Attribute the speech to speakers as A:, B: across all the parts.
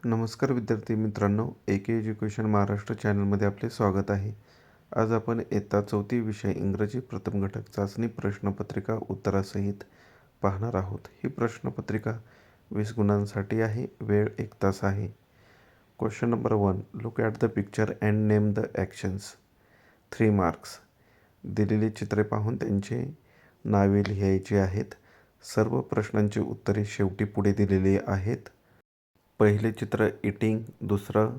A: नमस्कार विद्यार्थी मित्रांनो, ए.के एज्युकेशन महाराष्ट्र चॅनलमध्ये आपले स्वागत आहे. आज आपण इयत्ता 4थी विषय इंग्रजी प्रथम घटक चाचणी प्रश्नपत्रिका उत्तरासहित पाहणार आहोत. ही प्रश्नपत्रिका 20 गुणांसाठी आहे. वेळ 1 तास आहे. Question number 1. Look at the picture and name the actions. 3 marks. दिलेली चित्रे पाहून त्यांची नावे लिहायची आहेत. सर्व प्रश्नांची उत्तरे शेवटी पुढे दिलेली आहेत. पहिले चित्र इटिंग, दुसरं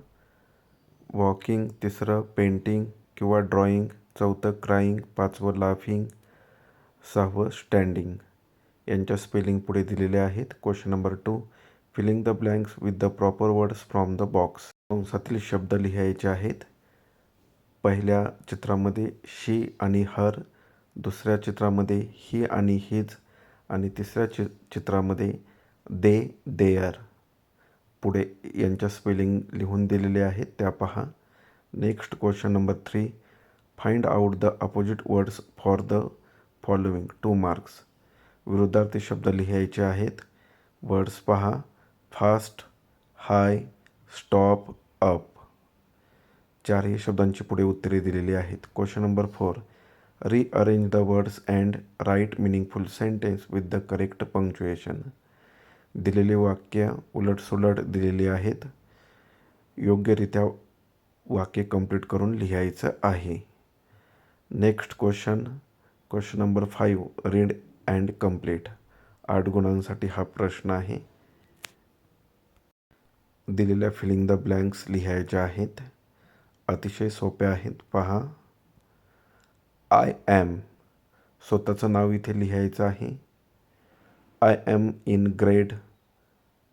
A: वॉकिंग, तिसरं पेंटिंग किंवा ड्रॉइंग, चौथं क्राईंग, पाचवं लाफिंग, सहावं स्टँडिंग यांच्या स्पेलिंग पुढे दिलेले आहेत. Question number 2. Filling the blanks with the proper words from the box. कंसातील शब्द लिहायचे आहेत. पहिल्या चित्रामध्ये शी आणि हर, दुसऱ्या चित्रामध्ये ही आणि हिज आणि तिसऱ्या चित्रामध्ये दे, देअर. पुढे यांच्या स्पेलिंग लिहून दिलेले आहेत, त्या पहा. Next question number 3. Find out the opposite words for the following. 2 marks. विरुद्धार्थी शब्द लिहायचे आहेत. वर्ड्स पहा. Fast, high, stop, up. चारही शब्दांची पुढे उत्तरे दिलेली आहेत. Question number 4. Rearrange the words and write meaningful sentence with the correct punctuation. दिलेली वाक्य उलटसुलट दिलेली आहेत. योग्यरित्या वाक्य कंप्लीट करून लिहायचं आहे. Next question number 5. Read and complete. 8 गुणांसाठी हा प्रश्न आहे. दिलेल्या फिलिंग द ब्लँक्स लिहायच्या आहेत. अतिशय सोप्या आहेत, पहा. आय ॲम, स्वतःचं नाव इथे लिहायचं आहे. I am in grade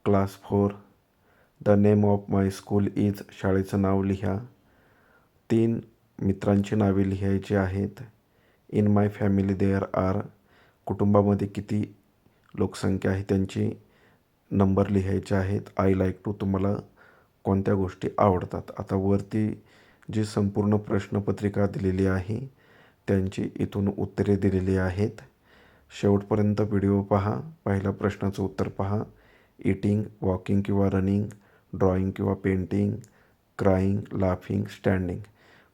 A: class 4. The name of my school is, शाळेचं नाव लिहा. 3 मित्रांची नावे लिहायची आहेत. In my family there are, कुटुंबामध्ये किती लोकसंख्या आहे त्यांची नंबर लिहायचे आहेत. आय लाईक टू, तुम्हाला कोणत्या गोष्टी आवडतात. आता वरती जी संपूर्ण प्रश्नपत्रिका दिलेली आहे त्यांची इथून उत्तरे दिलेली आहेत. शेवटपर्यंत व्हिडिओ पहा. पहिल्या प्रश्नाचं उत्तर पहा. इटिंग, वॉकिंग किंवा रनिंग, ड्रॉइंग किंवा पेंटिंग, क्राईंग, लाफिंग, स्टँडिंग.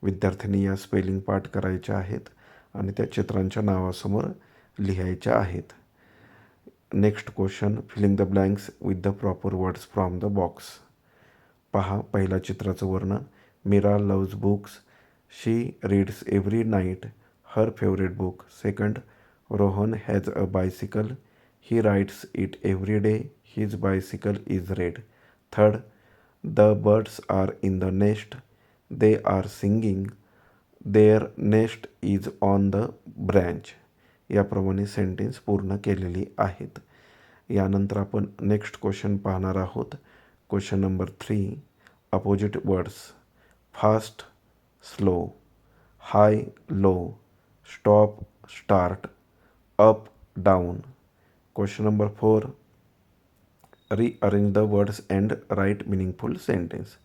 A: विद्यार्थ्यांनी या स्पेलिंग पाठ करायच्या आहेत आणि त्या चित्रांच्या नावासमोर लिहायच्या आहेत. Next question. Filling the blanks with the proper words from the box. पहा पहिल्या चित्राचं वर्णन. Meera loves books. She reads every night her favourite book. Second, Rohan has a bicycle. He rides it every day. His bicycle is red. Third, the birds are in the nest. They are singing. Their nest is on the branch. याप्रमाणे sentence पूर्ण केलेली आहेत. यानंतर आपण next question पाहणार आहोत. Question number 3. Opposite words. Fast, slow, high, low, stop, start, up, down. Question number 4. rearrange the words and write meaningful sentence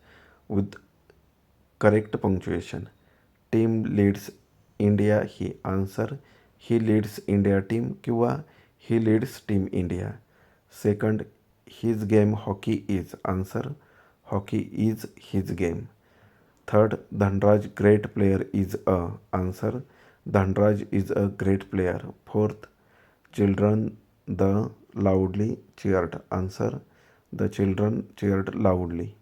A: with correct punctuation. Team leads India. He answer. He leads India team किंवा he leads team India. Second, his game hockey is. Answer. Hockey is his game. Third, Dhanraj great player is a. Answer. Dhanraj is a great player. Fourth, children the loudly cheered. Answer. The children cheered loudly.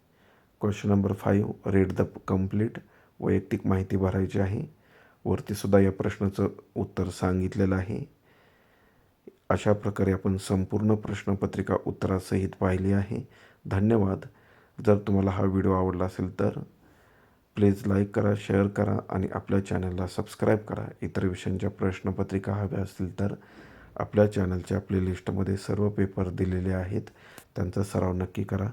A: Question number 5. Read the complete. वैयक्तिक माहिती भरायची आहे. वरती सुद्धा या प्रश्नाचं उत्तर सांगितलेलं आहे. अशा प्रकारे आपण संपूर्ण प्रश्नपत्रिका उत्तरासहित पाहिली आहे. धन्यवाद. जर तुम्हाला हा व्हिडिओ आवडला असेल तर प्लीज लाईक करा, शेअर करा आणि आपल्या चॅनलला सबस्क्राईब करा. इतर विषयांच्या प्रश्नपत्रिका हव्या असतील तर आपल्या चॅनलच्या प्लेलिस्टमध्ये सर्व पेपर दिलेले आहेत, त्यांचा सराव नक्की करा.